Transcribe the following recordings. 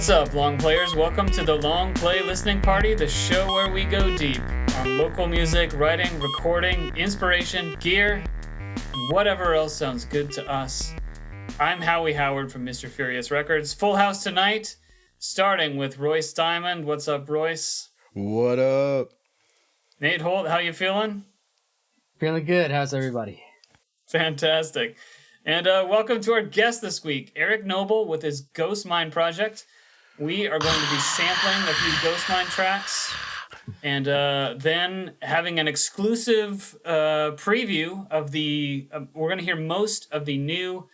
What's up, long players? Welcome to the Long Play Listening Party, the show where we go deep on local music, writing, recording, inspiration, gear, and whatever else sounds good to us. I'm Howie Howard from Mr. Furious Records. Full house tonight, starting with Royce Diamond. What's up, Royce? What up? Nate Holt, how you feeling? Feeling good. How's everybody? Fantastic. And welcome to our guest this week, Eric Noble with his Ghostmind project. We are going to be sampling a few Ghostmind tracks and then having an exclusive preview of the... we're going to hear most of the new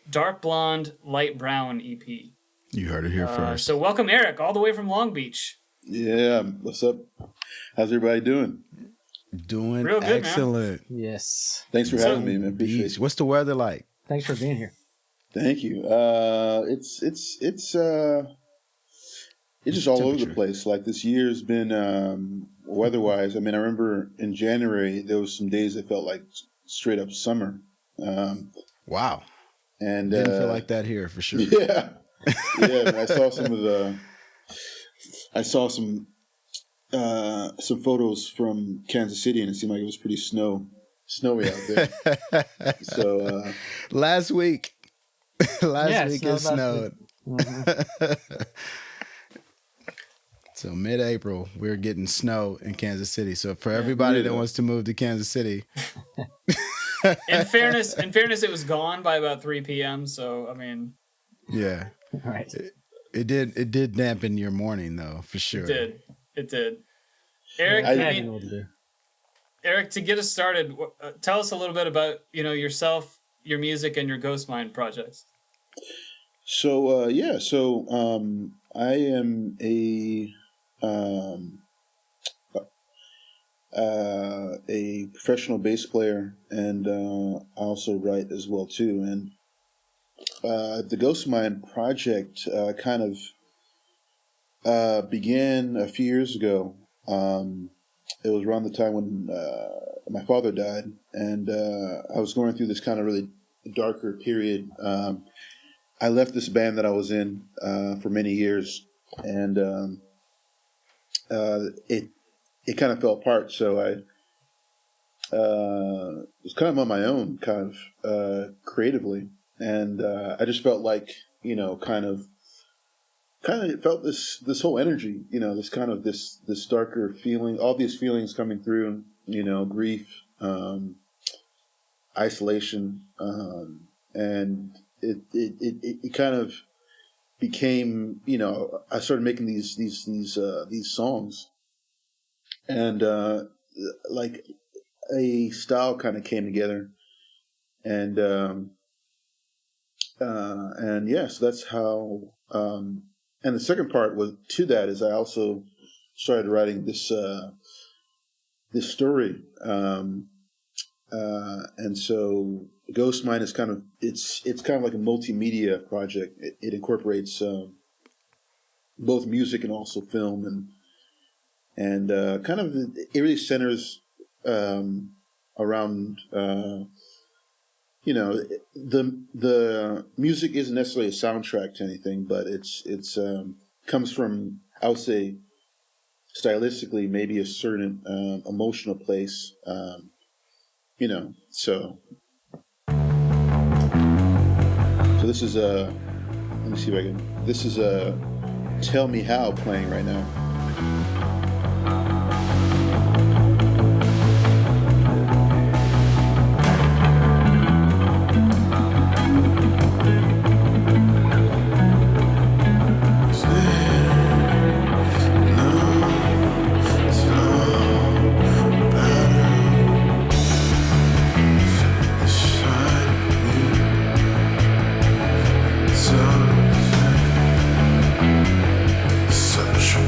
Dark Blonde, Light Brown EP. You heard it here first. So welcome, Eric, all the way from Long Beach. Yeah, what's up? How's everybody doing? Doing real good, excellent. Man. Yes. Thanks for having me, man. Appreciate it. What's the weather like? Thanks for being here. Thank you. It's just all over the place. Like this year's been weather-wise. I mean, I remember in January there was some days that felt like straight up summer. Wow. And didn't feel like that here for sure. Yeah, yeah. I saw some photos from Kansas City, and it seemed like it was pretty snowy out there. So last week it snowed. Mm-hmm. So mid-April, we're getting snow in Kansas City. So for everybody that wants to move to Kansas City, in fairness, it was gone by about 3 p.m. So I mean, yeah, right. It did dampen your morning though, for sure. It did. Eric, Eric, to get us started, tell us a little bit about yourself, your music, and your Ghostmind projects. So I am a professional bass player, and I also write as well too. And the Ghostmind project kind of began a few years ago. It was around the time when my father died, and I was going through this kind of really darker period. I left this band that I was in for many years, and it kind of fell apart. So I was kind of on my own, kind of creatively, and I just felt like it felt this whole energy, this kind of this darker feeling, all these feelings coming through, grief, isolation, and it kind of became, I started making these songs, and like a style kind of came together, and yeah, so that's how. And the second part to that is I also started writing this story, and so Ghostmind is kind of it's kind of like a multimedia project. It incorporates both music and also film, and kind of it really centers around. The music isn't necessarily a soundtrack to anything, but it's comes from, I would say, stylistically maybe a certain emotional place, So this is let me see if I can. This is "Tell Me How" playing right now. Such a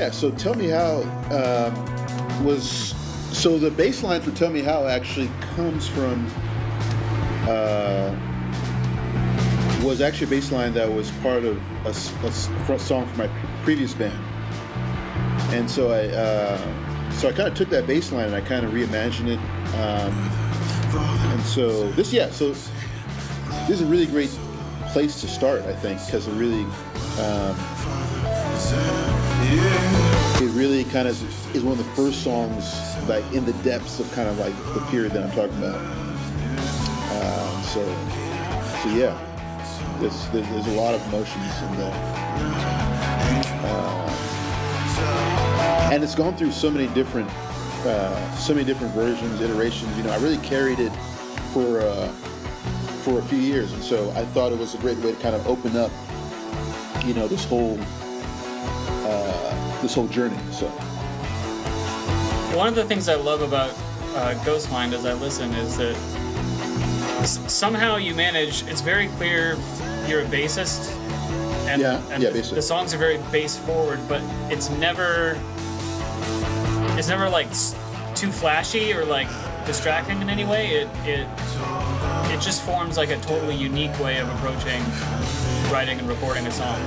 yeah. So Tell Me How was so the bass line for Tell Me How actually comes from was actually a bass line that was part of a song from my previous band, and so I kind of took that bass line and I kind of reimagined it, and so this is a really great place to start, I think, because it really kind of is one of the first songs like in the depths of kind of like the period that I'm talking about. So yeah, there's a lot of emotions in there, and it's gone through so many different versions, iterations. You know, I really carried it for a few years, and so I thought it was a great way to kind of open up, you know, this whole journey. So one of the things I love about Ghostmind as I listen is that somehow you manage. It's very clear you're a bassist, and bassist. The songs are very bass forward, but it's never like too flashy or like distracting in any way. It just forms like a totally unique way of approaching writing and recording a song.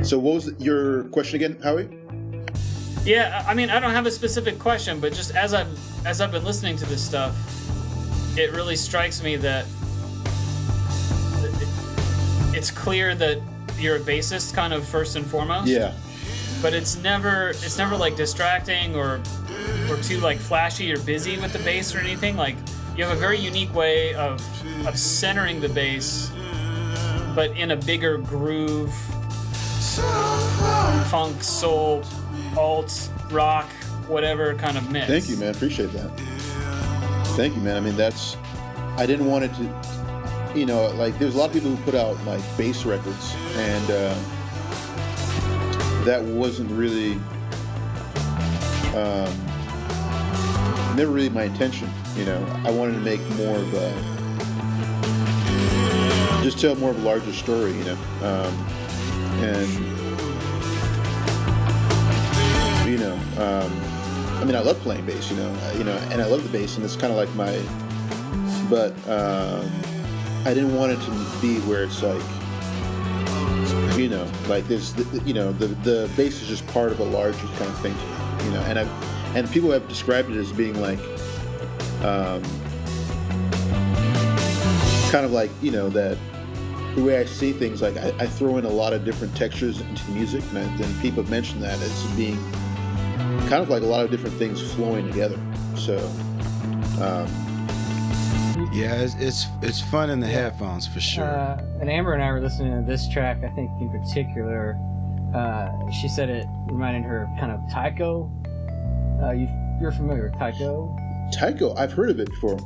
So what was your question again, Howie? Yeah, I mean, I don't have a specific question, but just as I've been listening to this stuff, it really strikes me that it's clear that you're a bassist, kind of first and foremost. Yeah. But it's never like distracting or too like flashy or busy with the bass or anything. Like you have a very unique way of centering the bass, but in a bigger groove. Funk, soul, alt, rock, whatever kind of mix. Thank you, man. Appreciate that. Thank you, man. I mean, I didn't want it to, you know, like there's a lot of people who put out like bass records, and that wasn't really, never really my intention. You know, I wanted to make more of just tell more of a larger story, you know. And you know, I mean, I love playing bass, you know, and I love the bass, and it's kind of like my. But I didn't want it to be where it's like, you know, like this, you know, the bass is just part of a larger kind of thing, you know, and people have described it as being like, kind of like, you know, that. The way I see things, like I throw in a lot of different textures into the music, and people have mentioned that as being kind of like a lot of different things flowing together. So, yeah, it's fun in the headphones for sure. And Amber and I were listening to this track, I think in particular. She said it reminded her of kind of Taiko. You're familiar with Taiko? Taiko, I've heard of it before.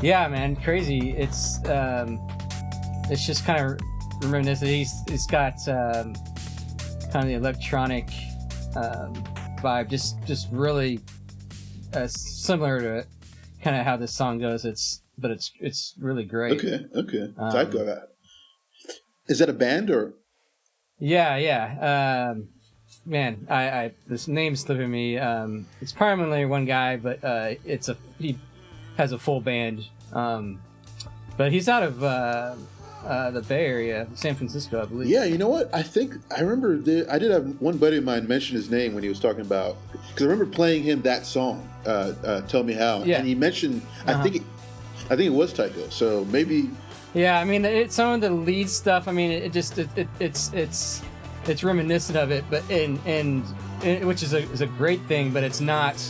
Yeah, man, crazy. It's just kind of reminiscent. He's got kind of the electronic vibe, just really similar to kind of how this song goes. It's really great. Okay. Taiko. Is that a band or? Yeah. Man, I this name's slipping me. It's primarily one guy, but he has a full band, but he's out of the Bay Area, San Francisco, I believe. Yeah, you know what? I remember I did have one buddy of mine mention his name when he was talking about, because I remember playing him that song, "Tell Me How," and he mentioned I think it was Tycho. So maybe. Yeah, I mean, some of the lead stuff. I mean, it's reminiscent of it, but which is a great thing, but it's not.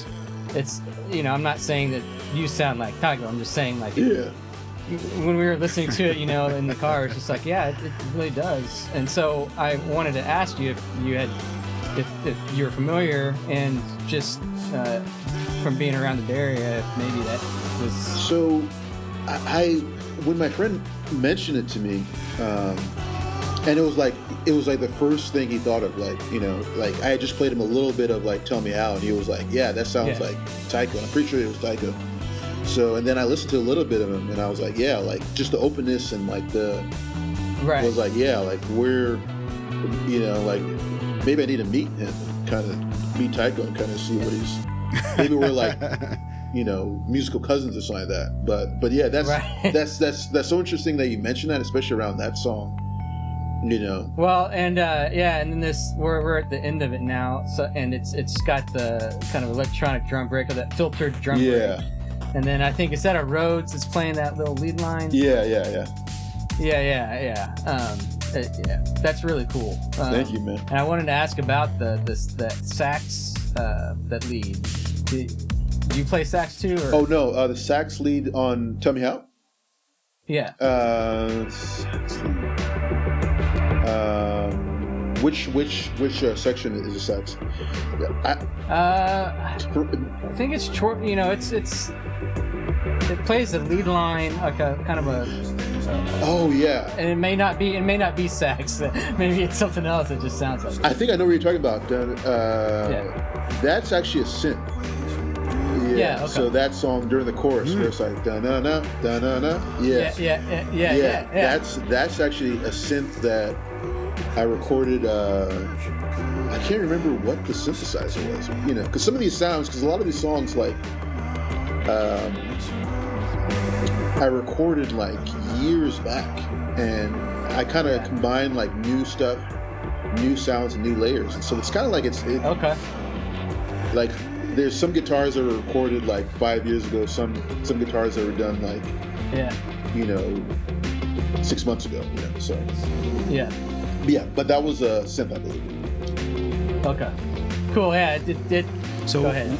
It's, you know, I'm not saying that you sound like Tycho. I'm just saying like when we were listening to it, in the car, it's just like, yeah, it really does. And so I wanted to ask you if you were familiar, and just from being around the Bay Area, if maybe that was. So, I when my friend mentioned it to me, and it was like the first thing he thought of, like I had just played him a little bit of like Tell Me How, and he was like, yeah, that sounds like Tycho. I'm pretty sure it was Tycho. So, and then I listened to a little bit of him, and I was like, yeah, like just the openness and like the was like, yeah, like we're like maybe I need to meet him, kind of meet Tycho and kind of see what he's. Maybe we're like, musical cousins or something like that. But yeah, that's so interesting that you mentioned that, especially around that song. Well, and and then we're at the end of it now. So, and it's got the kind of electronic drum break, or that filtered drum break. And then I think, is that a Rhodes that's playing that little lead line? Yeah. That's really cool. Thank you, man. And I wanted to ask about that sax, that lead. Do you play sax too? Or? Oh no, the sax lead on Tell Me How. Yeah. Sax lead. Which section is the sax? I think it's short. It plays the lead line like a kind of a. Oh yeah. And it may not be sax. Maybe it's something else that just sounds like it. I think I know what you're talking about. That's actually a synth. Yeah. Okay. So that song during the chorus, where it's like da na na da na na. Yeah. That's actually a synth that I recorded. I can't remember what the synthesizer was. Because some of these sounds, because a lot of these songs, like, I recorded like years back, and I kind of combined like new stuff, new sounds, and new layers. And so it's kind of like okay. Like, there's some guitars that were recorded like 5 years ago. Some guitars that were done like 6 months ago. So but that was a synth, I believe. Okay, cool. Yeah, it. So go ahead.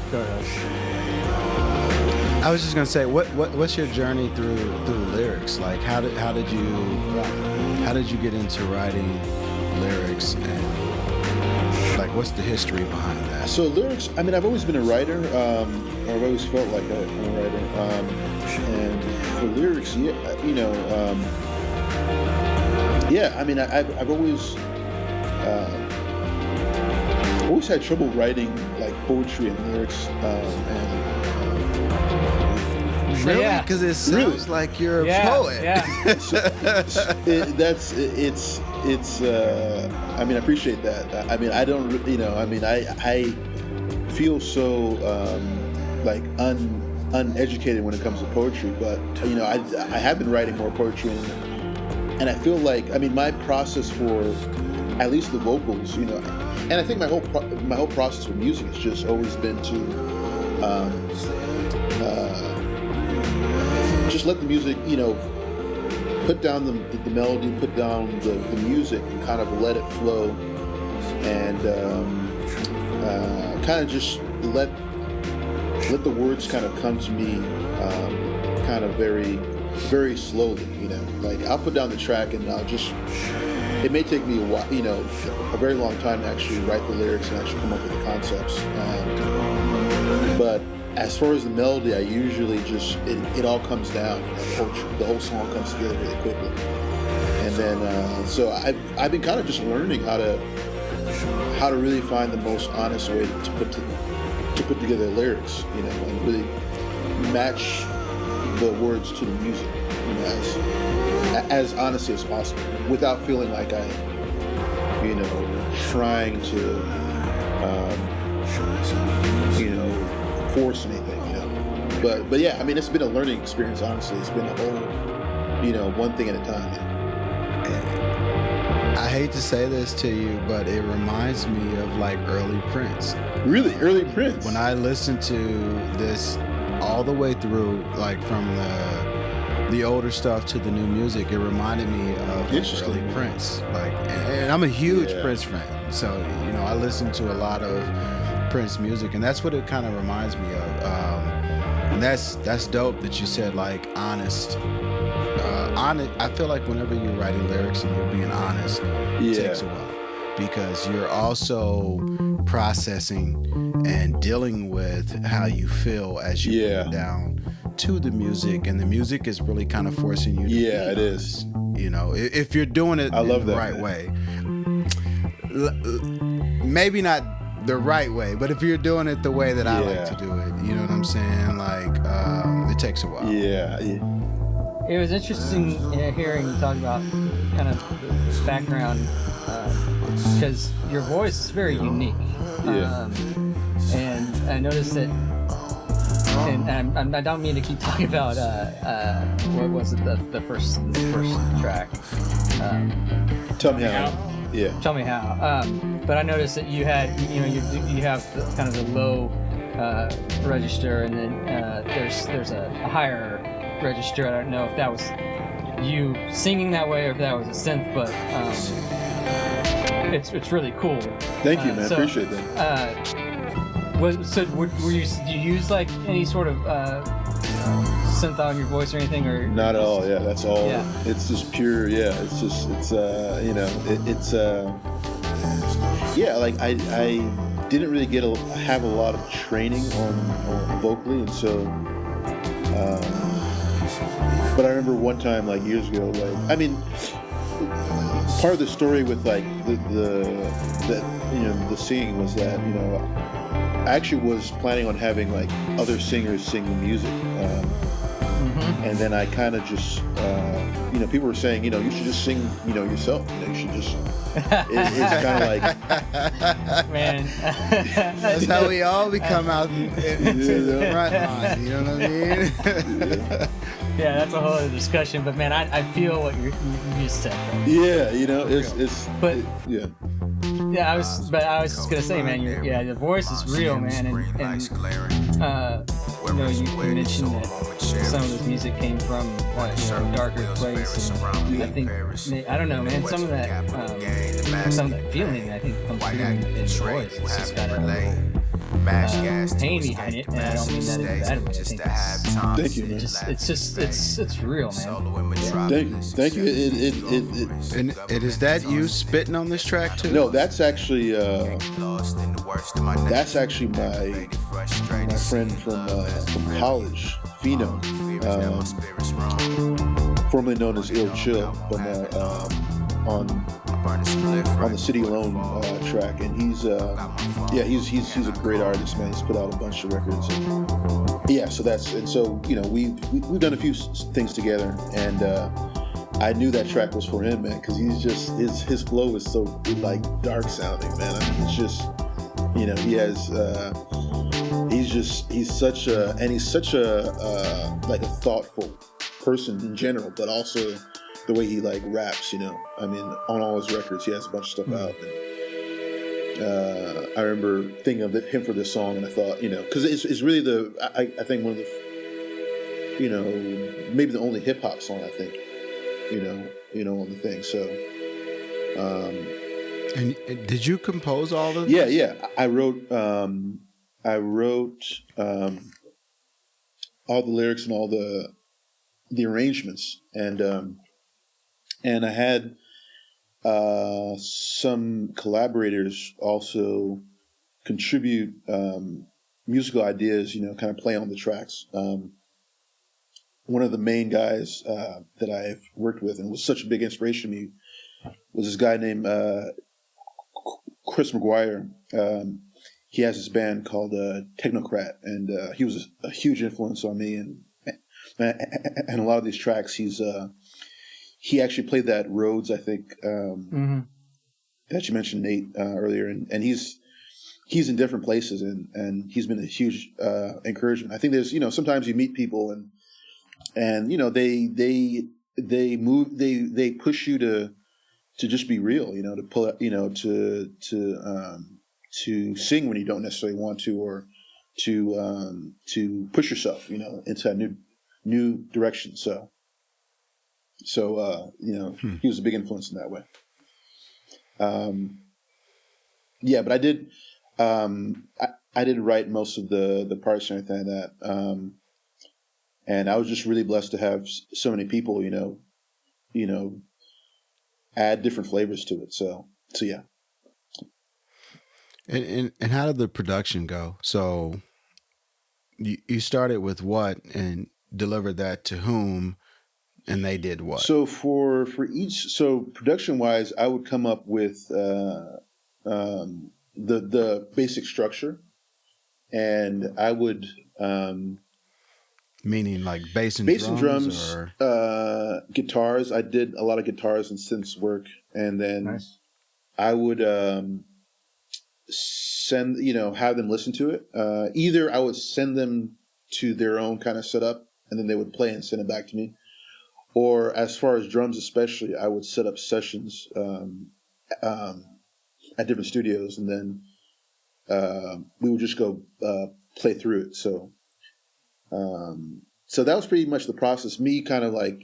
I was just gonna say, what's your journey through lyrics? Like, how did you get into writing lyrics, and like, what's the history behind that? So lyrics, I mean, I've always been a writer. I've always felt like I'm a writer. And for lyrics, I mean, I've always had trouble writing like poetry and lyrics, Really? Because it sounds like you're a poet. Yeah. I mean, I appreciate that. I mean, I don't, I feel so like uneducated when it comes to poetry, but I have been writing more poetry, and I feel like, I mean, my process for at least the vocals, and I think my whole process with music has just always been to just let the music, put down the melody, put down the music, and kind of let it flow, and kind of just let the words kind of come to me, kind of very, very slowly. Like, I'll put down the track, and it may take me a while, a very long time to actually write the lyrics and actually come up with the concepts. But as far as the melody, I usually just, it all comes down. The whole song comes together really quickly. And then, so I've been kind of just learning how to really find the most honest way to put together lyrics, and really match the words to the music, as honestly as possible, without feeling like I, trying to, force anything, But yeah, I mean, it's been a learning experience, honestly. It's been a whole, one thing at a time. I hate to say this to you, but it reminds me of like early Prince. Really? Early Prince? When I listened to this all the way through, like from the older stuff to the new music, it reminded me of early Prince. Like, and I'm a huge Prince fan, so I listen to a lot of Prince music, and that's what it kind of reminds me of. And that's dope that you said like honest I feel like whenever you're writing lyrics and you're being honest, it takes a while because you're also processing and dealing with how you feel as you put it down to the music, and the music is really kind of forcing you to be honest. It is. You know, if you're doing it in the right way. Maybe not the right way, but if you're doing it the way that I like to do it, you know what I'm saying? Like, it takes a while. Yeah. It was interesting hearing you talk about kind of the background, because your voice is very unique. And I noticed that, and I don't mean to keep talking about what was it, the first track. Tell me how. Yeah. Tell me how. But I noticed that you had, you have kind of the low register, and then there's a higher register. I don't know if that was you singing that way or if that was a synth, but it's really cool. Thank you, man. Appreciate that. Do you use like any sort of synth on your voice or anything, or not at all? Yeah, that's all. Yeah. It's just pure. Yeah, it's like I didn't really have a lot of training on vocally, and so. But I remember one time, like years ago, part of the story with like the singing was that I actually was planning on having like other singers sing the music, and then I kind of just people were saying you should just sing yourself, you should just it's kind of like man that's how we all become out into the front line, you know what I mean? Yeah, that's a whole other discussion, but man, I feel what you just said. Bro. Yeah, I was just gonna say, man, the voice is real, man, and you mentioned that some of this music came from a darker place, and I think I don't know, man, some of that feeling I think comes through in the voice. It's just got a little pain behind it, and I don't mean that in a bad way. I think thank you, man. It's real, man. Thank you. And is that you spitting on this track too? No, that's actually my friend from college, Fino, formerly known as Ill Chill, from on the City Alone track, and he's a great artist, man. He's put out a bunch of records, and so we've done a few things together, and I knew that track was for him, man, because he's just his flow is so like dark sounding, man. I mean, it's just he has he's such a like a thoughtful person in general, but also the way he like raps, I mean, on all his records, he has a bunch of stuff out. And I remember thinking of him for this song, and I thought, because it's really I think one of the, maybe the only hip hop song I think, on the thing. So. And did you compose all of this? Yeah. I wrote all the lyrics and all the arrangements, and I had some collaborators also contribute musical ideas, kind of play on the tracks. One of the main guys that I've worked with and was such a big inspiration to me was this guy named Chris McGuire. He has this band called Technocrat, and he was a huge influence on me. And a lot of these tracks, he actually played that Rhodes, I think, that you mentioned, Nate, earlier, and he's in different places, and he's been a huge encouragement. I think there's sometimes you meet people and they push you to just be real, to pull up, to sing when you don't necessarily want to, or to push yourself, into a new direction. So he was a big influence in that way. But I did I did write most of the parts and everything like that. And I was just really blessed to have so many people, add different flavors to it. So yeah. And how did the production go? So you started with what and delivered that to whom, and they did what? So for each, production wise, I would come up with the basic structure, and I would meaning like bass and drums, or guitars. I did a lot of guitars and synths work, and then Nice. I would send, have them listen to it. Either I would send them to their own kind of setup, and then they would play and send it back to me. Or as far as drums, especially, I would set up sessions at different studios, and then we would just go play through it. So that was pretty much the process. Me kind of like,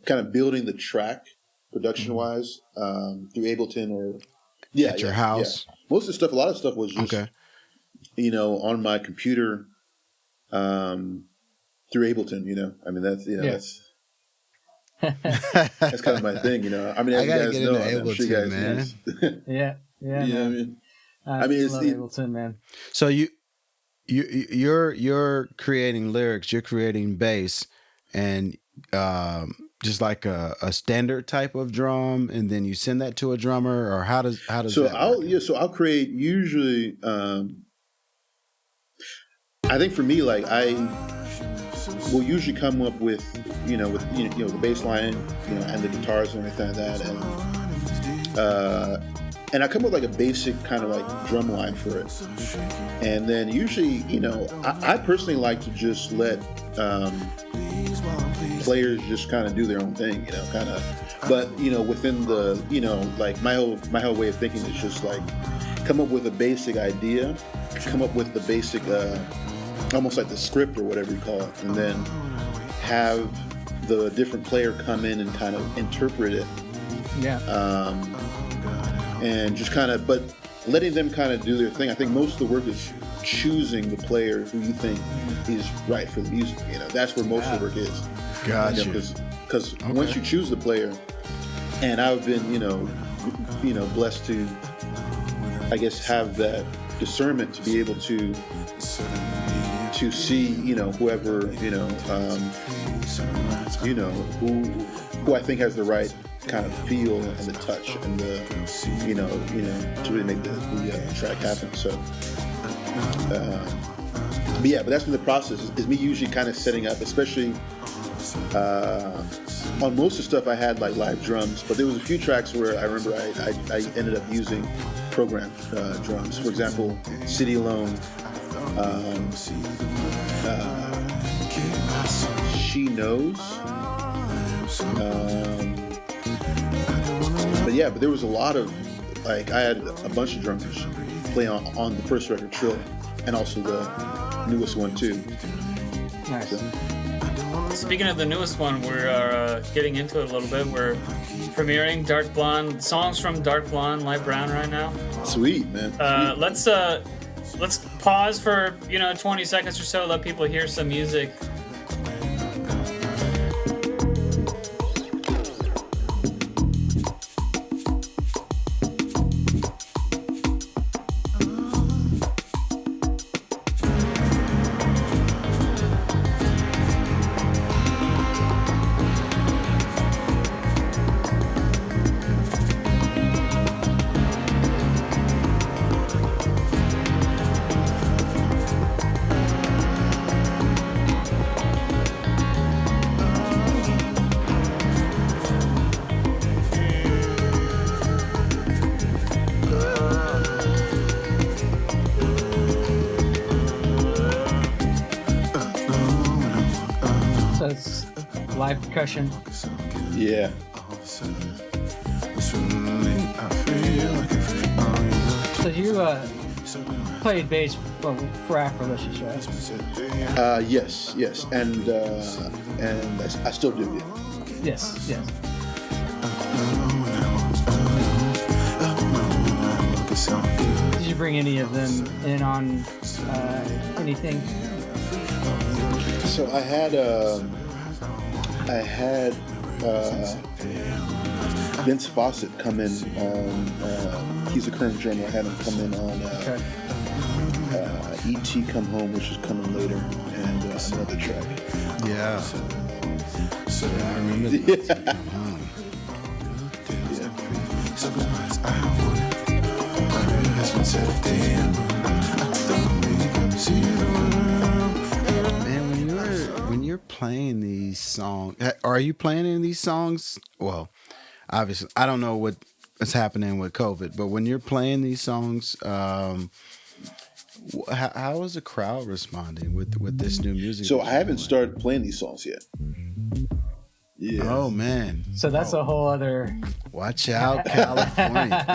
kind of building the track production wise through Ableton or at your house. Yeah. Most of the stuff, a lot of stuff was just on my computer through Ableton. I mean that's that's kind of my thing. I mean, as I gotta you guys get know, into I'm sure you guys Ableton, man. Yeah. you know what I mean? I mean, it's love Ableton, man. So you're creating lyrics, you're creating bass, and just like a standard type of drum, and then you send that to a drummer, or how does so that work? So I'll create usually. I think for me, like I will usually come up with the bass line, and the guitars and everything like that, and I come up with like a basic kind of like drum line for it, and then usually I personally like to just let players just kind of do their own thing, but within the like my whole way of thinking is just like come up with a basic idea, come up with the basic almost like the script or whatever you call it, and then have the different player come in and kind of interpret it. Yeah. And just kind of, but letting them kind of do their thing. I think most of the work is choosing the player who you think is right for the music. That's where most of the work is. Gotcha. Because once you choose the player, and I've been, blessed to, I guess, have that discernment to be able to see, whoever, who I think has the right kind of feel and the touch and the, to really make the track happen. So, but that's been the process. Is me usually kind of setting up, especially on most of the stuff I had like live drums, but there was a few tracks where I remember I ended up using programmed drums. For example, City Alone. She Knows. But there was a lot of, like, I had a bunch of drummers play on the first record, Trill, and also the newest one too. Nice. So. Speaking of the newest one, we're getting into it a little bit. We're premiering Dark Blonde, songs from Dark Blonde, Light Brown right now. Sweet, man. Sweet. Let's pause for 20 seconds or so, let people hear some music. Live percussion. Yeah. So you played bass for Afrolicious, right? Yes, and I still do. Yeah. Yes. Did you bring any of them in on anything? So I had Vince Fawcett come in on. He's a current drummer. I had him come in on E.T. Come Home, which is coming later, and another track. Yeah. I remember that. Yeah. Man, when you're playing these songs, are you playing in these songs? Well, obviously, I don't know what's happening with COVID, but when you're playing these songs, how is the crowd responding with this new music? So I haven't started playing these songs yet. Yeah. Oh man. So that's a whole other. Watch out, California.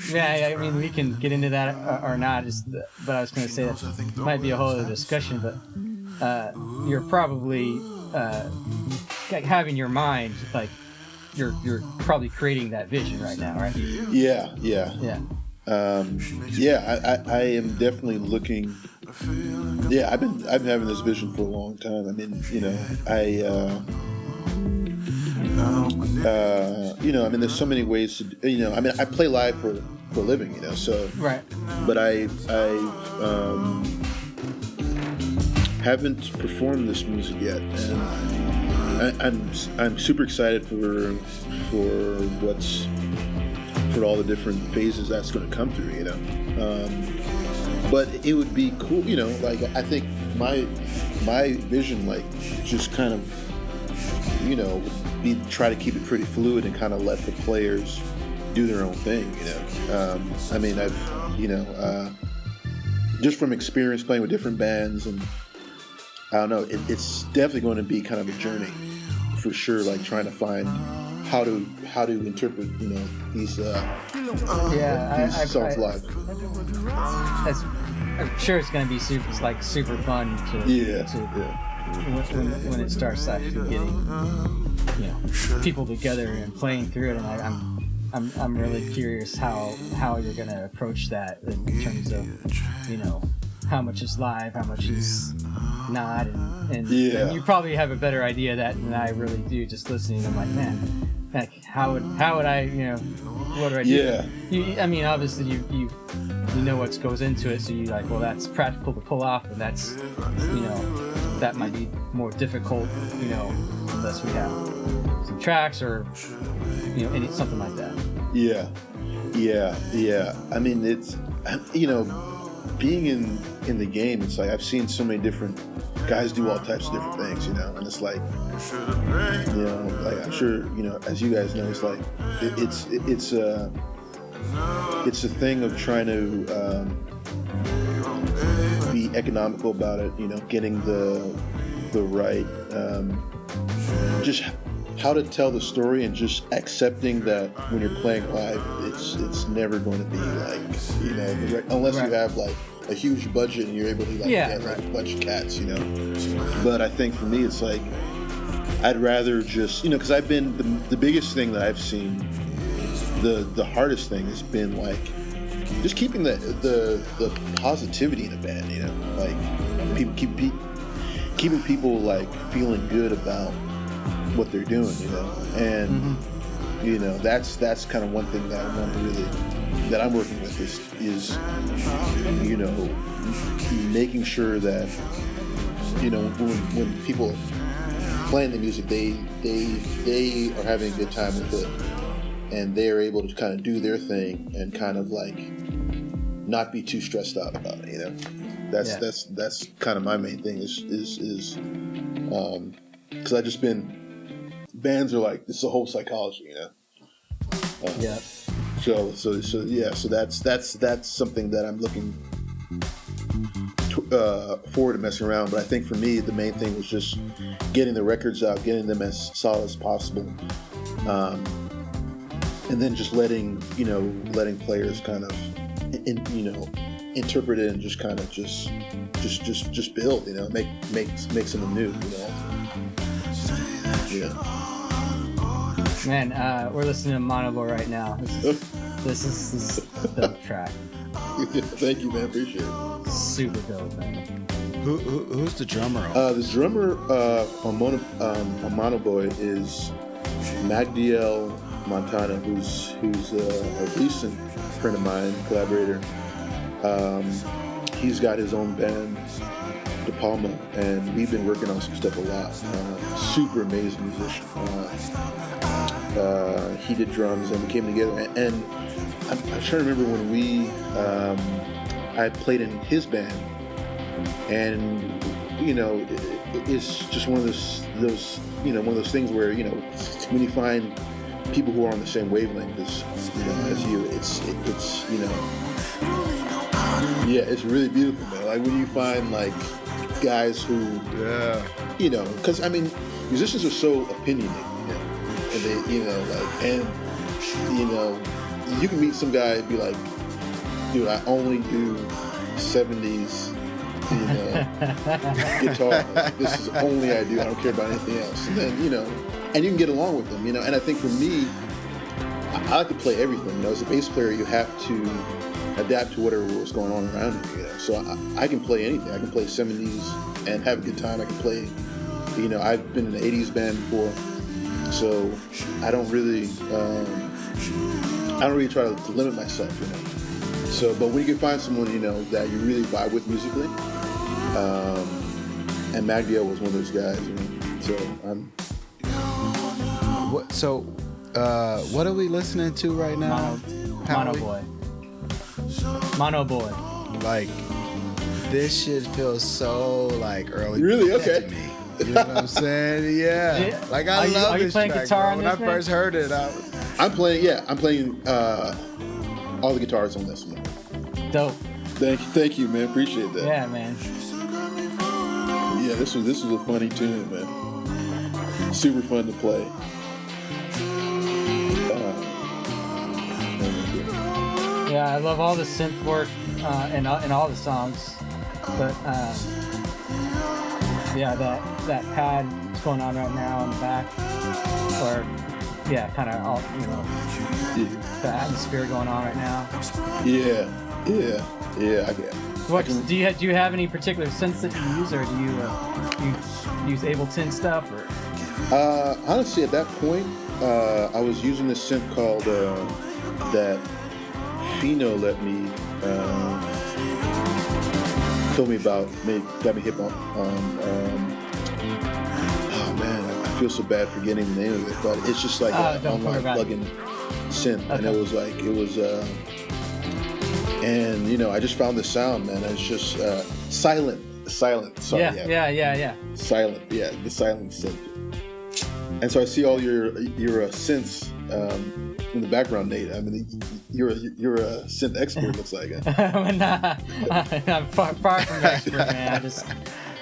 Yeah, I mean, we can get into that or not. But I was going to say that might be a whole other discussion. But you're probably like having your mind like you're probably creating that vision right now, right? Yeah. I am definitely looking. Yeah, I've been having this vision for a long time. I mean, there's so many ways to, I play live for a living, so. Right. But I haven't performed this music yet, and I'm super excited for all the different phases that's going to come through, But it would be cool, I think my vision, just kind of, try to keep it pretty fluid and kind of let the players do their own thing, just from experience playing with different bands, and I don't know, it's definitely going to be kind of a journey for sure, trying to find how to interpret, these songs live. I'm sure it's going to be super fun when it starts actually getting people together and playing through it, and I'm really curious how you're going to approach that in terms of how much is live, how much is not, and you probably have a better idea of that than I really do just listening. I'm like, man, how would I, what do I do? Yeah. I mean, obviously you know what goes into it, so you're like, well, that's practical to pull off, and that's, that might be more difficult, unless we have some tracks or, something like that. Yeah. I mean, it's, being in the game, it's like I've seen so many different guys do all types of different things, and it's like, I'm sure, as you guys know, it's like it's a thing of trying to be economical about it, getting the right, just how to tell the story, and just accepting that when you're playing live, it's never going to be unless you have a huge budget and you're able to get a bunch of cats, But I think for me, it's like I'd rather just because I've been the biggest thing that I've seen, the hardest thing has been just keeping the positivity in a band, people keeping people feeling good about what they're doing, and that's kind of one thing that I want to really that I'm working with is making sure that when people playing the music, they are having a good time with it, and they're able to kind of do their thing and kind of not be too stressed out about it. That's kind of my main thing is because I just been. Bands are it's a whole psychology, So that's something that I'm looking forward to messing around. But I think for me, the main thing was just getting the records out, getting them as solid as possible, and then just letting players kind of interpret it and just kind of just build, make something new, Man, we're listening to Monolore right now. This is a dope track. Thank you, man. Appreciate it. Super dope, man. Who's the drummer? The drummer on Mono Boy is Magdiel Montana, who's a recent friend of mine, collaborator. He's got his own band, De Palma, and we've been working on some stuff a lot. Super amazing musician. He did drums, and we came together. And I'm trying to remember when I played in his band, and it's just one of those one of those things where when you find people who are on the same wavelength as you, it's it's really beautiful, man. Like when you find like guys who because I mean musicians are so opinionated, and they you can meet some guy and be like, dude, I only do 70s guitar. This is only I do. I don't care about anything else. And then and you can get along with them, And I think for me, I like to play everything. As a bass player, you have to adapt to whatever's going on around you. So I can play anything. I can play 70s and have a good time. I can play. I've been in an 80s band before, so I don't really try to limit myself. So, but when you can find someone that you really vibe with musically, and Magdio was one of those guys. What are we listening to right now? Mono Boy. Like, this shit feels so like early. Really? Okay. To me. You know what I'm saying? Yeah. Like I love this track. Guitar on when this, I first heard it, I'm playing all the guitars on this one. Dope. Thank you, man. Appreciate that. Yeah, man. Yeah, this was a funny tune, man. Super fun to play. Yeah, I love all the synth work in all the songs, but that pad is going on right now on the back, or kind of all the atmosphere going on right now. Yeah, I get it. Do you have any particular synths that you use, or do you use Ableton stuff, or? Honestly, at that point, I was using this synth called that Fino let me told me about, got me hip on. Oh man, I feel so bad forgetting the name of it, but it's just like an online plugin synth, and it was and I just found the sound, man. It's just silent. Sorry, yeah. Silent, the silent synth. And so I see all your synths in the background, Nate. I mean, you're a synth expert, looks like. I'm far from an expert, man.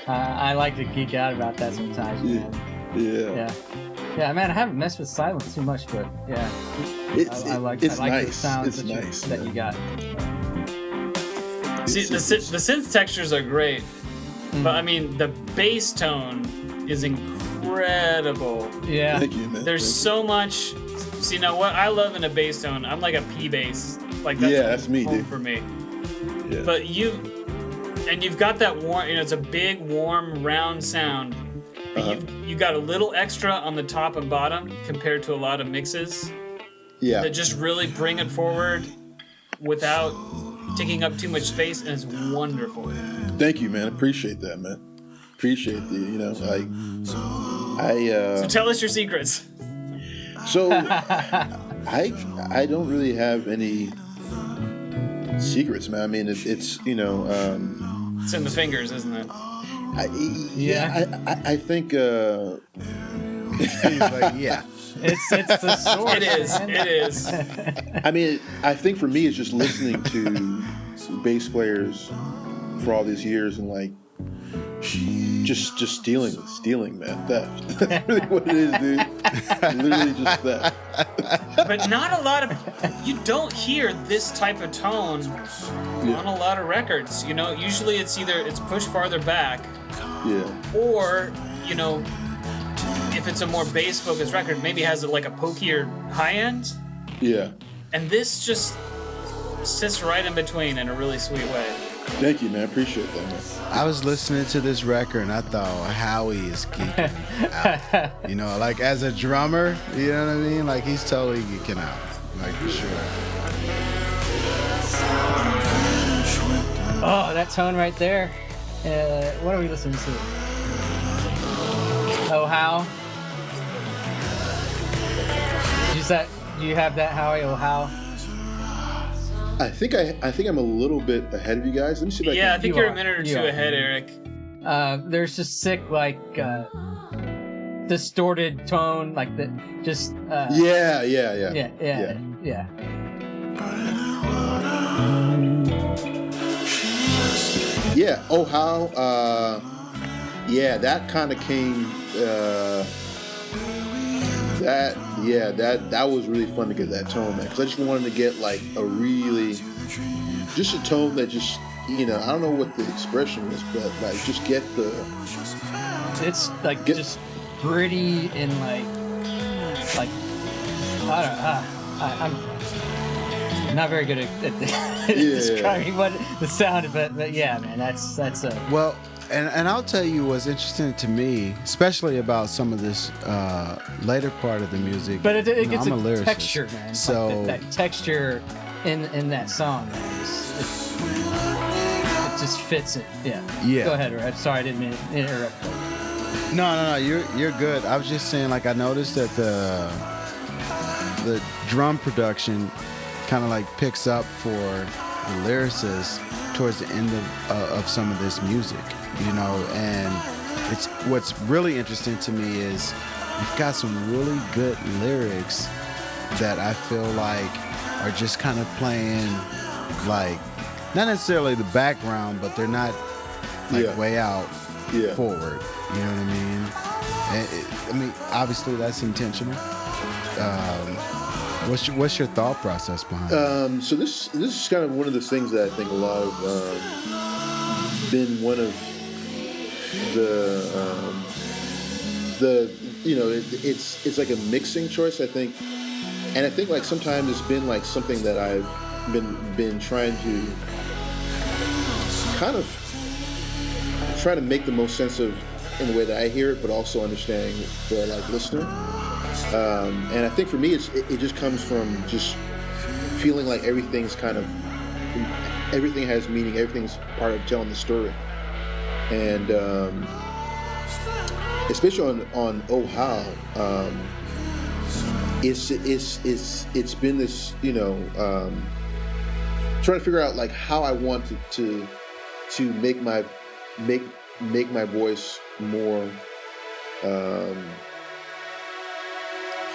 I like to geek out about that sometimes, man. Yeah, man. I haven't messed with silence too much, but I like the sounds that you got. See, the synth textures are great, but I mean the bass tone is incredible. Yeah. Thank you, man. There's so much. See, now what I love in a bass tone, I'm like a P bass. Like that's me, dude. For me. Yeah. But you've got that warm. It's a big, warm, round sound. But you got a little extra on the top and bottom compared to a lot of mixes. Yeah. That just really bring it forward without taking up too much space, and it's wonderful. Thank you, man. Appreciate that, man. Appreciate the, So tell us your secrets. So I don't really have any secrets, man. I mean, it's it's in the fingers, isn't it? I think He's like, yeah. It's the source. It is. I mean, I think for me, it's just listening to bass players for all these years and like just stealing, man, theft. That's really what it is, dude. Literally just theft. But not a lot of you don't hear this type of tone on a lot of records. Usually it's pushed farther back. Yeah. Or if it's a more bass focused record, maybe has like a pokier high end. Yeah. And this just sits right in between in a really sweet way. Thank you, man. I appreciate that, man. I was listening to this record and I thought Howie is geeking out. You know, like as a drummer, you know what I mean? Like he's totally geeking out, like for sure. Oh, that tone right there. What are we listening to? Oh, how? Do you have that, Howie? Oh, how? I think I'm a little bit ahead of you guys. Let me see if I can. I think you're a minute or two ahead, Eric. There's just sick, like, distorted tone, like the just. Yeah. Yeah. Oh, how? That kind of came. That was really fun to get that tone, man. Because I just wanted to get like a tone that just, I don't know what the expression is, but like just get the. It's like just gritty and like I don't know. I'm not very good at describing what the sound, but yeah, man, that's a. Well, and I'll tell you what's interesting to me, especially about some of this later part of the music. But it gets I'm a a lyricist, texture, man. So like that texture in that song, man, it just fits it. Yeah. Go ahead, Red. Sorry, I didn't mean to interrupt. No, you're good. I was just saying, like, I noticed that the drum production kind of like picks up for the lyricist towards the end of some of this music, and it's what's really interesting to me is you've got some really good lyrics that I feel like are just kind of playing, like, not necessarily the background, but they're not like way out forward. You know what I mean? I mean, obviously that's intentional. What's your thought process behind it? So this is kind of one of the things that I think a lot of been one of it's like a mixing choice, I think, and I think like sometimes it's been like something that I've been trying to kind of try to make the most sense of in the way that I hear it, but also understanding the like listener. And I think for me, it just comes from just feeling like everything has meaning, everything's part of telling the story, and especially on Oh How, it's been this trying to figure out like how I want to make my voice more.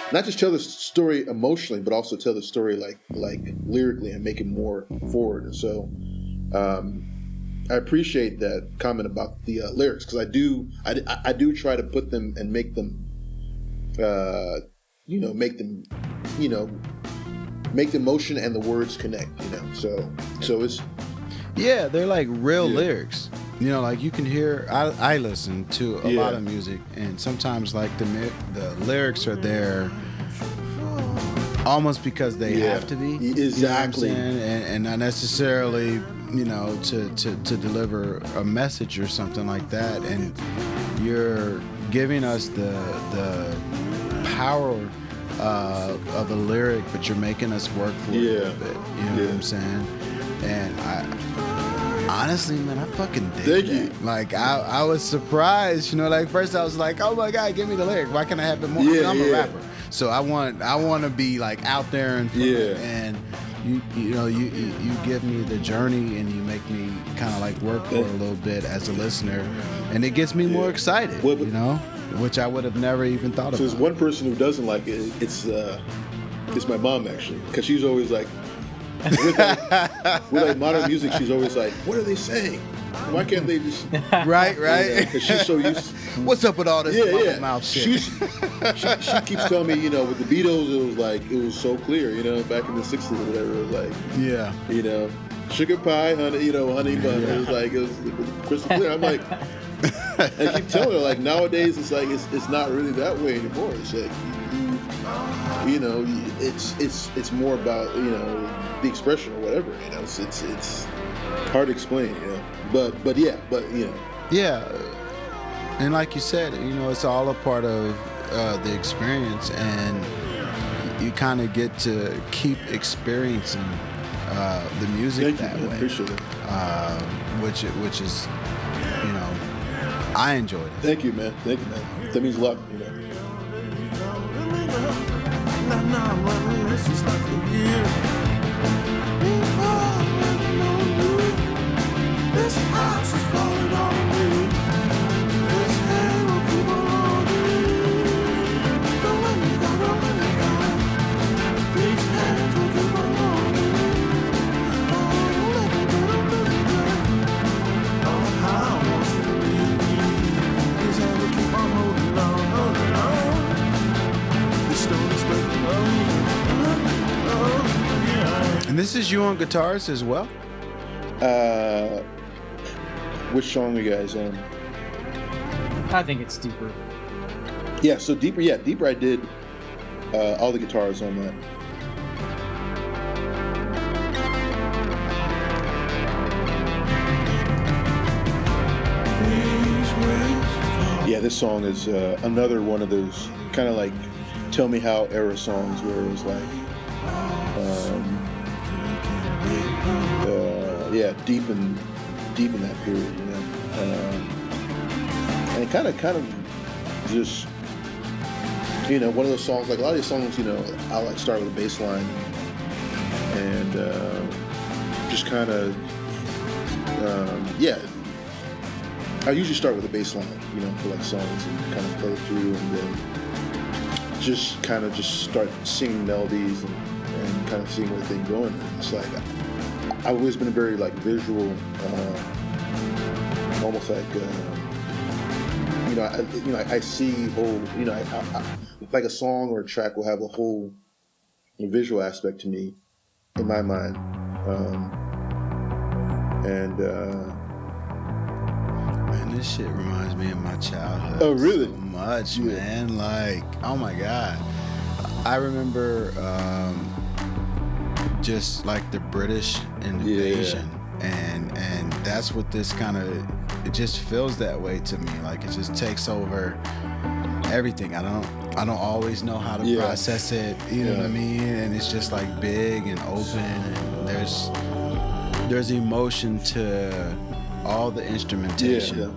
Not just tell the story emotionally, but also tell the story like lyrically and make it more forward. And so, I appreciate that comment about the lyrics, because I do try to put them and make them, make the emotion and the words connect. So it's they're like real lyrics. Like you can hear. I listen to a lot of music, and sometimes like the lyrics are there almost because they have to be. Exactly. And not necessarily, to deliver a message or something like that. And you're giving us the power of a lyric, but you're making us work for it a little bit. You know what I'm saying? And honestly, man, I fucking dig that. Like, I was surprised, like first I was like, oh my God, give me the lyric. Why can't I have it more? I'm a rapper, so I want to be like out there and and you give me the journey and you make me kind of like work for it a little bit as a listener, and it gets me more excited, which I would have never even thought of. So there's one person who doesn't like it. It's my mom, actually, because she's always like, with like modern music, she's always like, what are they saying? Why can't they just right? Because she's so used. What's up with all this mouth shit? She keeps telling me, with the Beatles, it was so clear, back in the '60s or whatever. It was like, sugar pie, honey, honey bun. It was crystal clear. I'm like, and I keep telling her, like, nowadays it's like it's not really that way anymore. It's like it's more about the expression or whatever. It's Hard to explain, but you know. Yeah, and like you said, you know, it's all a part of the experience, and you kind of get to keep experiencing the music that way. Appreciate it. Which is, you know, I enjoyed it. Thank you, man. That means a lot, you know. And this is you on guitars as well? Which song are you guys on? I think it's Deeper. Yeah, so Deeper I did all the guitars on that. Yeah, this song is another one of those kind of like Tell Me How era songs where it was like, deep in that period, you know. And it kind of just, you know, one of those songs, like a lot of these songs, you know, I like start with a bass line and just kind of, I usually start with a bass line, you know, for like songs and kind of play it through and then just kind of start singing melodies and kind of seeing where things going. And it's like, I've always been a very like visual, almost like, I see whole, you know, I, like a song or a track will have a whole visual aspect to me in my mind. Man, this shit reminds me of my childhood. Oh, really? So much, man. Like, oh my God. I remember just like the British invasion, and that's what this kind of, it just feels that way to me. Like it just takes over everything. I don't always know how to process it. You know what I mean? And it's just like big and open, and there's emotion to all the instrumentation.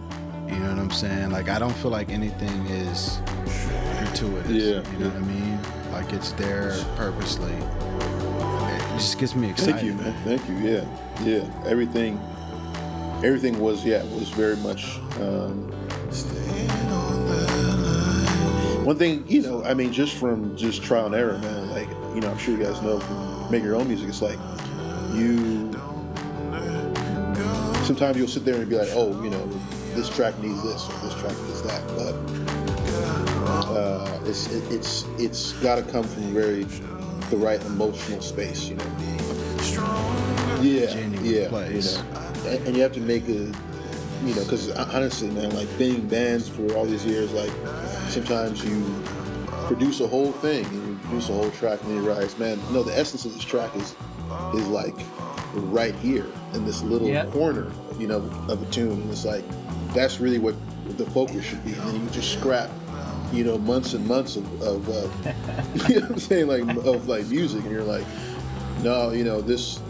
You know what I'm saying? Like I don't feel like anything is gratuitous. You know what I mean? Like it's there purposely. It just gets me excited. Thank you, man. Thank you. Yeah. Everything was very much. One thing, you know, I mean, just from trial and error, man. Like, you know, I'm sure you guys know from making your own music. It's like sometimes you'll sit there and be like, oh, you know, this track needs this or this track needs that, but it's got to come from the right emotional space, you know. Place. You know, and you have to make a, you know, because honestly, man, like being in bands for all these years, like sometimes you produce a whole thing and you produce a whole track and then you realize, man, no, the essence of this track is like right here in this little corner, you know, of a tune, and it's like that's really what the focus should be, and then you just scrap, you know, months and months of you know what I'm saying, like of like music, and you're like, no, you know, this,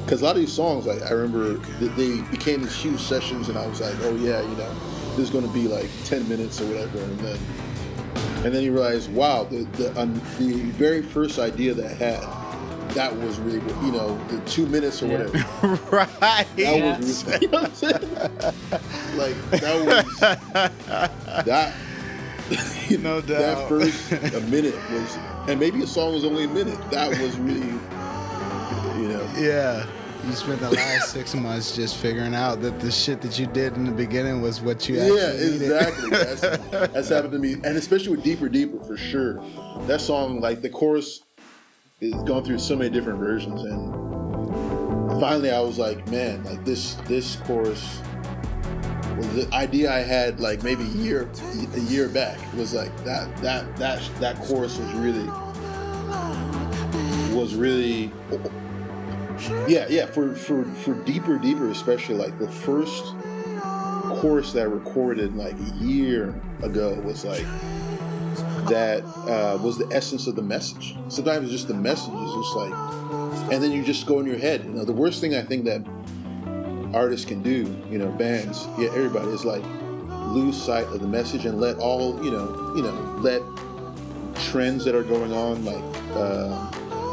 because a lot of these songs, like I remember they became these huge sessions, and I was like, oh yeah, you know, this is going to be like 10 minutes or whatever, and then you realize, wow, the very first idea that I had, that was really, you know, the 2 minutes or whatever. Right. That was really, you know what I'm saying? Like, that, you know, no doubt. that first a minute was, and maybe a song was only a minute. That was really, you know. Yeah. You spent the last 6 months just figuring out that the shit that you did in the beginning was what you actually needed. Exactly. That's happened to me. And especially with Deeper, for sure. That song, like the chorus, it's gone through so many different versions, and finally I was like, man, like this chorus was the idea I had like maybe a year back. It was like that chorus was really Yeah. For deeper, especially like the first chorus that I recorded like a year ago was like that was the essence of the message. Sometimes just the message is just like, and then you just go in your head. You know, the worst thing I think that artists can do, you know, bands, everybody, is like lose sight of the message and let all, you know, let trends that are going on, like,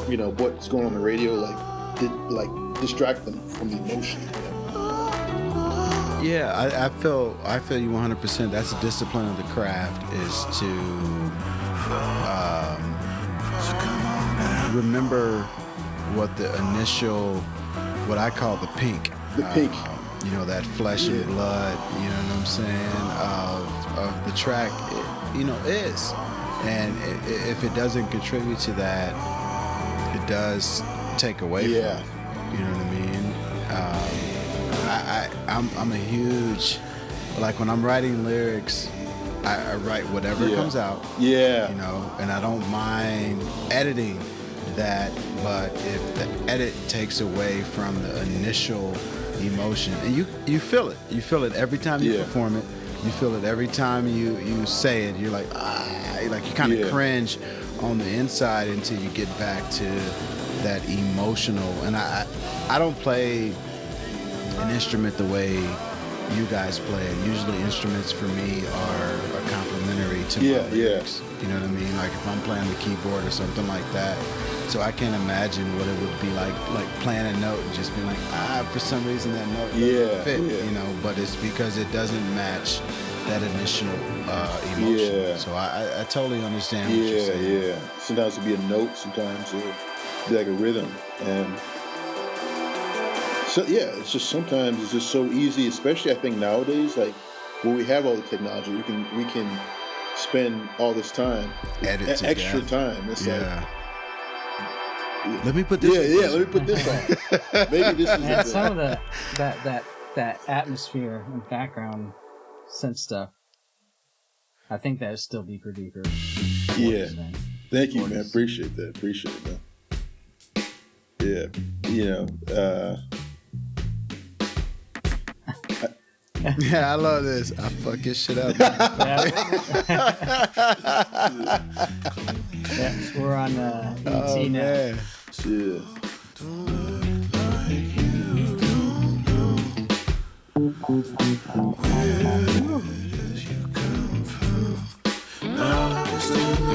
you know, what's going on the radio, like distract them from the emotion. You know? Yeah, I feel you 100%. That's the discipline of the craft, is to remember what the initial, what I call the pink. The pink. You know, that flesh and blood, you know what I'm saying, of the track, you know, is. And if it doesn't contribute to that, it does take away from it. You know what I mean? I'm a huge, like when I'm writing lyrics, I write whatever comes out. Yeah. You know, and I don't mind editing that, but if the edit takes away from the initial emotion, and you feel it every time you perform it, you feel it every time you say it, you're like like you kind of cringe on the inside until you get back to that emotional. And I don't play an instrument the way you guys play it. Usually instruments for me are complementary to my lyrics. You know what I mean? Like if I'm playing the keyboard or something like that. So I can't imagine what it would be like playing a note and just being like, for some reason that note doesn't fit, you know, but it's because it doesn't match that initial emotion. Yeah. So I totally understand what you're saying. Yeah. Sometimes it'll be a note, sometimes it'll be like a rhythm. And so, it's just sometimes it's just so easy, especially I think nowadays, like when we have all the technology, we can spend all this time, extra time. It's like, let me put this. Let me put this on. Maybe this is. And some of that atmosphere and background synth stuff, I think that is still deeper. Yeah. Thank you, man. Appreciate that. Yeah. You know. I love this. I fuck this shit up. We're on ET now. Man. Yeah.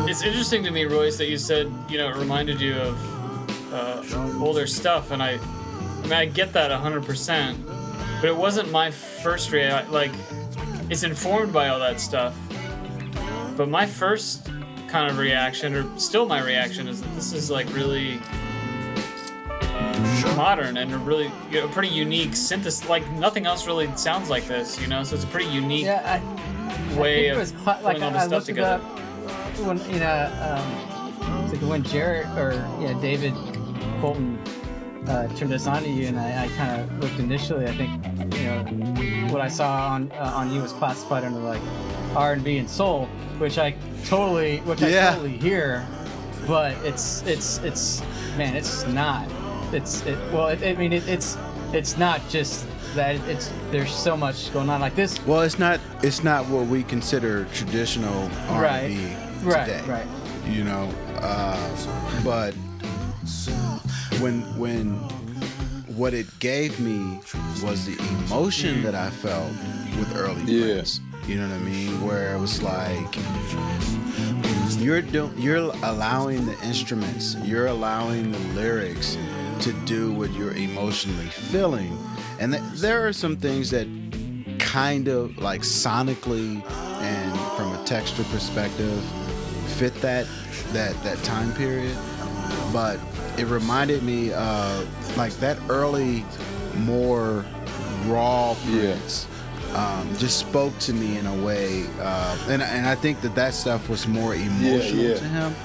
It's interesting to me, Royce, that you said, you know, it reminded you of older stuff, and I mean, I get that 100%, but it wasn't my first reaction. Like, it's informed by all that stuff, but my first kind of reaction, or still my reaction, is that this is like really modern and a really, you know, pretty unique synthesis. Like nothing else really sounds like this, you know. So it's a pretty unique way of putting all this stuff together. When it's like when Jarrett or David Bolton turned this on to you, and I kind of looked initially. I think what I saw on you was classified under like R&B and soul, which I totally hear, but it's man, it's not. It's not just that. There's so much going on like this. Well, it's not what we consider traditional R&B today. Right. You know, but when what it gave me was the emotion that I felt with early Prince. You know what I mean? Where it was like you're allowing the instruments, you're allowing the lyrics to do what you're emotionally feeling, and there are some things that kind of like sonically and from a texture perspective fit that time period, but it reminded me of like that early, more raw Prince. Just spoke to me in a way, and I think that stuff was more emotional to him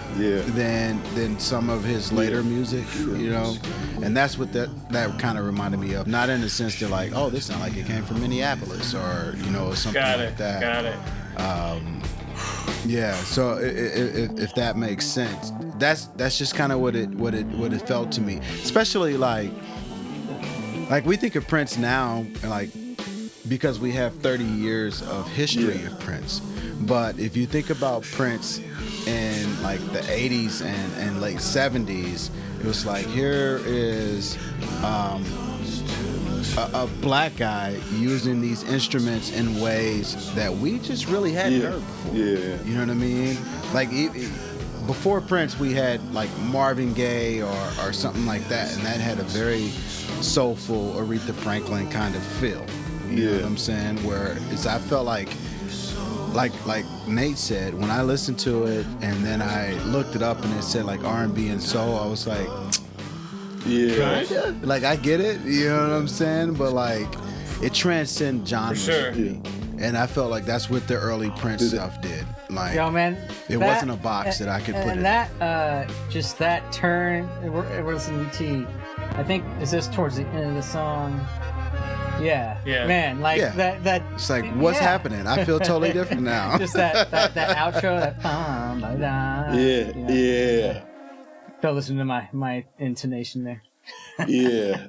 than some of his later music, you know, and that's what that kind of reminded me of. Not in the sense that like, oh, this sounds like it came from Minneapolis or something like that. Got it. Yeah. So if that makes sense, that's just kind of what it felt to me, especially like like we think of Prince now, like because we have 30 years of history of Prince. But if you think about Prince in like the 80s and late 70s, it was like here is a black guy using these instruments in ways that we just really hadn't heard before. Yeah. You know what I mean? Like before Prince, we had like Marvin Gaye or something like that, and that had a very soulful Aretha Franklin kind of feel. You know what I'm saying? Whereas I felt like Nate said, when I listened to it and then I looked it up and it said like R&B and soul, I was like, kinda. Like I get it, you know what I'm saying? But like it transcends genres. For sure. For me. And I felt like that's what the early Prince stuff did. Like, Yo, man, it wasn't a box that I could put in. And that, just that turn, we're listening to, I think, is this towards the end of the song? Yeah. Man, like that. It's like, what's happening? I feel totally different now. Just that outro, that Yeah. Don't listen to my intonation there. Yeah.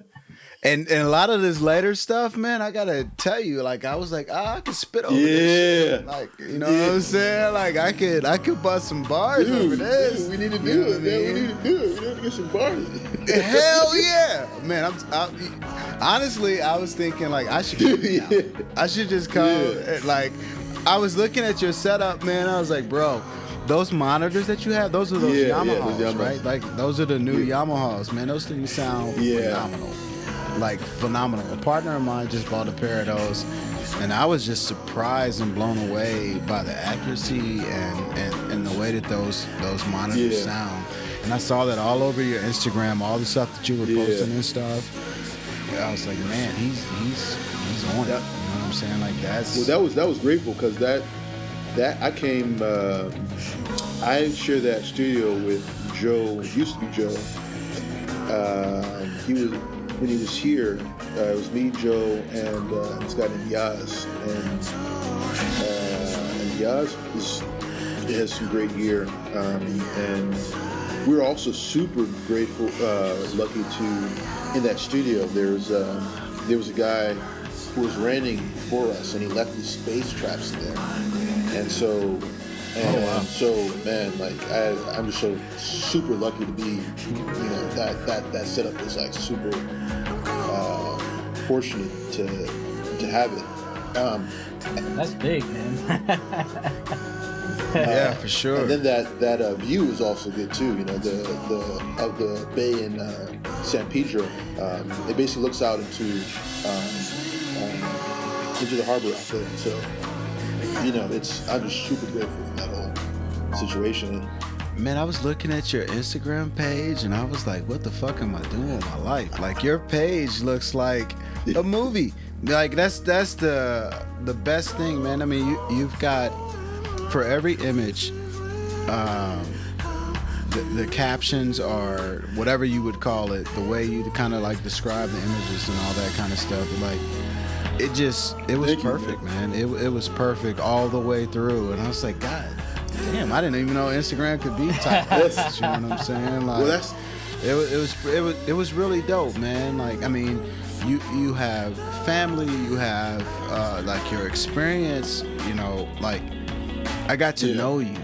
And a lot of this later stuff, man, I gotta tell you, like I was like, I could spit over this shit. Like, you know what I'm saying? Like I could bust some bars over this. We need to do it, man. We need to do it. We need to get some bars. Hell yeah, man! Honestly, I was thinking like I should come I should just come. Like I was looking at your setup, man. I was like, bro, those monitors that you have, those are those Yamahas, right? Like those are the new Yamahas, man. Those things sound phenomenal. Like phenomenal. A partner of mine just bought a pair of those, and I was just surprised and blown away by the accuracy and the way that those monitors sound. And I saw that all over your Instagram, all the stuff that you were posting and stuff. I was like, man, he's on it. You know what I'm saying? Like that's that was grateful because that I came. I shared that studio with Joe. Used to be Joe. When he was here, it was me, Joe, and this guy named Yaz. And Yaz has some great gear. And we're also super grateful, lucky to, in that studio, there was a guy who was renting for us, and he left his space traps in there. And so, man, like I'm just so super lucky to be, that setup is like super fortunate to have it. That's big, man. Yeah, for sure. And then that view is also good too. You know, the bay in San Pedro. It basically looks out into the harbor out there. So, I'm just super grateful for that whole situation. Man, I was looking at your Instagram page and I was like, what the fuck am I doing with my life? Like your page looks like a movie. Like that's the best thing, man. I mean, you've got, for every image, the captions are whatever you would call it, the way you kind of like describe the images and all that kind of stuff. Like it was perfect, man. It was perfect all the way through. And I was like, God damn, I didn't even know Instagram could be type this. You know what I'm saying? Like, well, it was really dope, man. Like, I mean, you have family, you have like your experience. Like I got to know you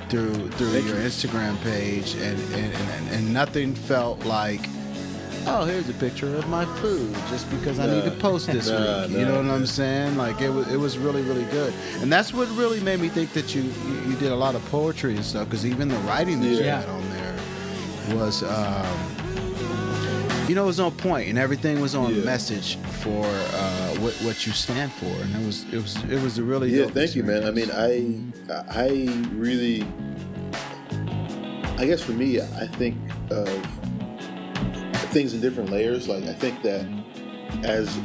through your Instagram page, and nothing felt like, oh, here's a picture of my food just because I need to post this week. You know what I'm saying? Like it was really, really good. And that's what really made me think that you did a lot of poetry and stuff, because even the writing that you had on there was, it was on point, and everything was on message for what you stand for, and it was a really dope thank you, man. I mean, I really, I guess for me, I think of things in different layers. Like I think that as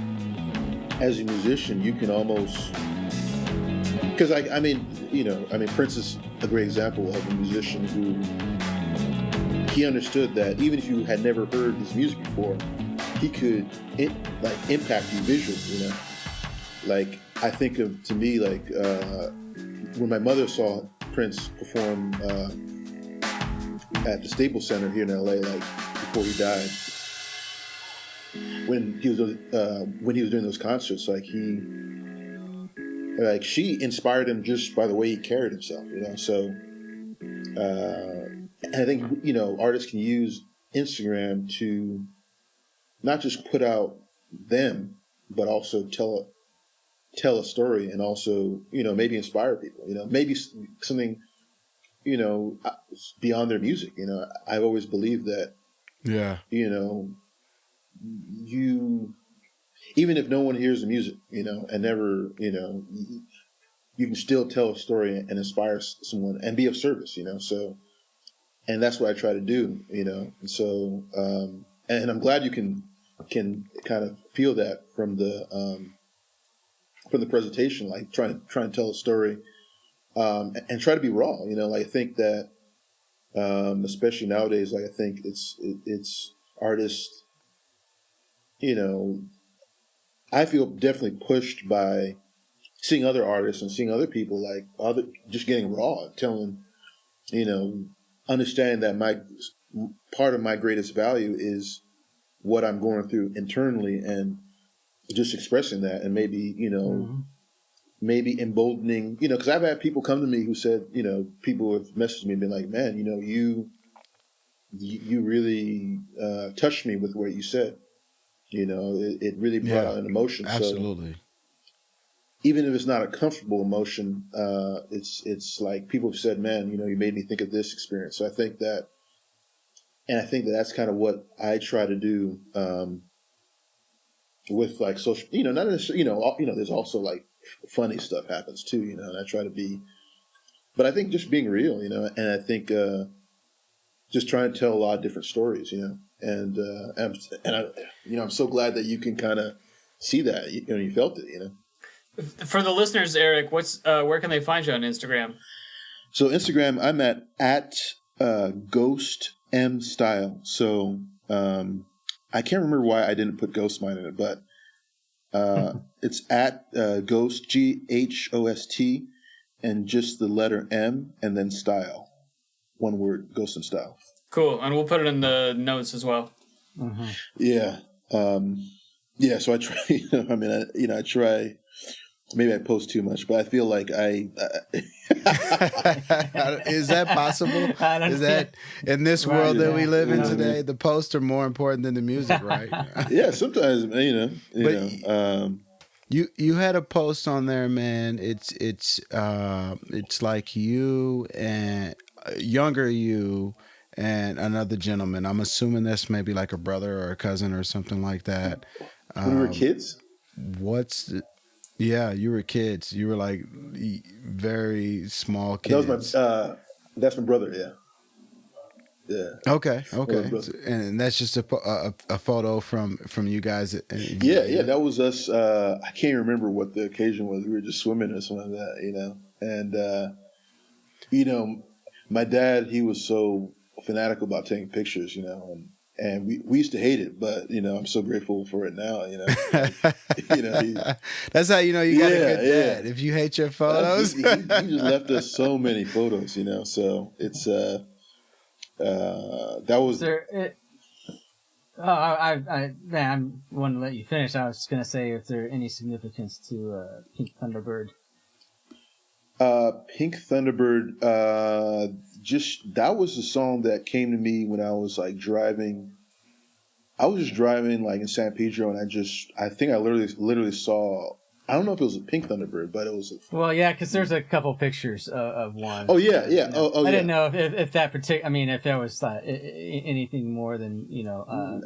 a musician, you can almost, because I mean Prince is a great example of a musician who, he understood that even if you had never heard his music before, he could impact you visually. Like I think of, to me, like when my mother saw Prince perform at the Staples Center here in LA, like before he died, when he was doing those concerts, she inspired him just by the way he carried himself, So, and I think artists can use Instagram to not just put out them, but also tell a story, and also maybe inspire people. Maybe something beyond their music. I've always believed that. Yeah. You, even if no one hears the music, and never, you can still tell a story and inspire someone and be of service, So, and that's what I try to do, And so, and I'm glad you can kind of feel that from the presentation, like trying to tell a story, and try to be raw, I think that, especially nowadays, I think it's artists, I feel definitely pushed by seeing other artists and seeing other people, just getting raw, telling, understanding that part of my greatest value is what I'm going through internally, and just expressing that, and maybe, maybe emboldening, because I've had people come to me who said, people have messaged me and been like, man, you really touched me with what you said. It really brought out an emotion. Absolutely. So even if it's not a comfortable emotion, it's like people have said, man, you made me think of this experience. So I think that that's kind of what I try to do, with like social, not necessarily, there's also like funny stuff happens too, and I try to be, but I think just being real, and I think, just trying to tell a lot of different stories, and I'm so glad that you can kind of see that, you felt it, For the listeners, Eric, where can they find you on Instagram? So Instagram, I'm at Ghost M Style. So I can't remember why I didn't put Ghostmind in it, but it's at Ghost GHOST and just the letter M and then Style, one word, Ghost and Style. Cool, and we'll put it in the notes as well. Mm-hmm. Yeah, yeah. So I try. I try. Maybe I post too much, but I feel like I is that possible? Is that in this world that we live in today, the posts are more important than the music, right? Yeah, sometimes you had a post on there, man. It's like you and younger you and another gentleman. I'm assuming that's maybe like a brother or a cousin or something like that. When we were kids. Yeah, you were kids. You were like very small kids. That's my brother. Yeah. Yeah. Okay. And that's just a photo from you guys. Yeah. That was us. I can't remember what the occasion was. We were just swimming or something like that, And my dad, he was so fanatical about taking pictures, and we used to hate it, but I'm so grateful for it now. That's how you got a good dad. If you hate your photos, he just left us so many photos. So it's that was. I want to let you finish. I was going to say if there any significance to Pink Thunderbird. Pink Thunderbird, just that was the song that came to me when I was like driving. I was just driving like in San Pedro, and I think I literally saw. I don't know if it was a Pink Thunderbird, but it was. Well, yeah, because there's a couple pictures of one. Oh yeah. I didn't know if that particular. I mean, if there was anything more than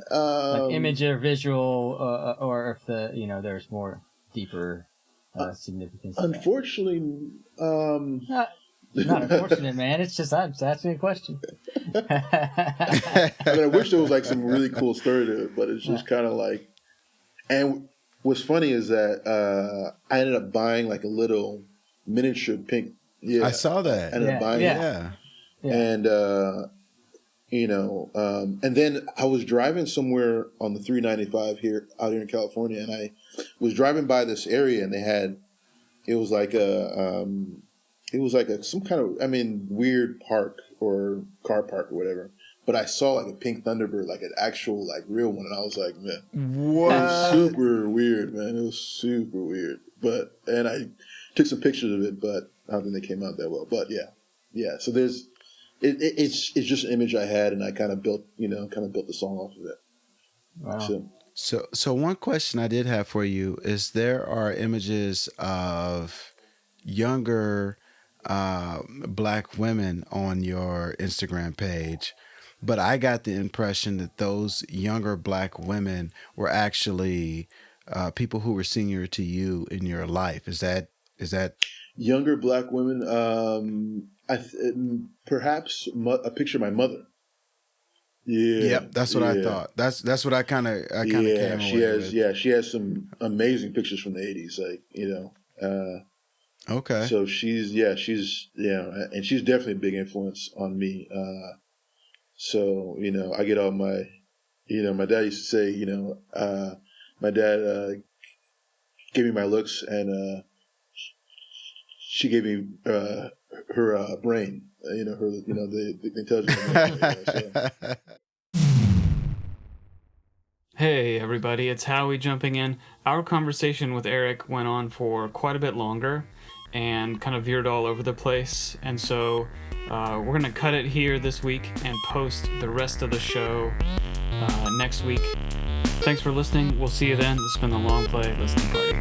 like image or visual, or if there's more deeper significance. Unfortunately, not unfortunate, man. It's just I'm just asking a question. I wish there was like some really cool story to it, but it's just kind of like. And what's funny is that I ended up buying like a little miniature pink. Yeah, I saw that. I ended up buying it. And and then I was driving somewhere on the 395 out here in California, and I was driving by this area, and it was like some kind of, weird park or car park or whatever. but I saw like a pink Thunderbird, like an actual like real one, and I was like, man, What? it was super weird, man. It was super weird. And I took some pictures of it, but I don't think they came out that well. But yeah. So it's just an image I had, and I kind of built the song off of it. Wow. So one question I did have for you is there are images of younger black women on your Instagram page, but I got the impression that those younger black women were actually people who were senior to you in your life. Is that Younger black women? Perhaps a picture of my mother. Yeah. Yep, that's what I thought. That's what I kind of came away with. Yeah, she has some amazing pictures from the 80s, Okay. So she's and she's definitely a big influence on me. So, I get all my, my dad used to say, my dad gave me my looks, and she gave me her brain, the intelligence. So. Hey everybody, it's Howie jumping in. Our conversation with Eric went on for quite a bit longer and kind of veered all over the place. And so we're going to cut it here this week and post the rest of the show next week. Thanks for listening. We'll see you then. This has been the Long Play Listening Party.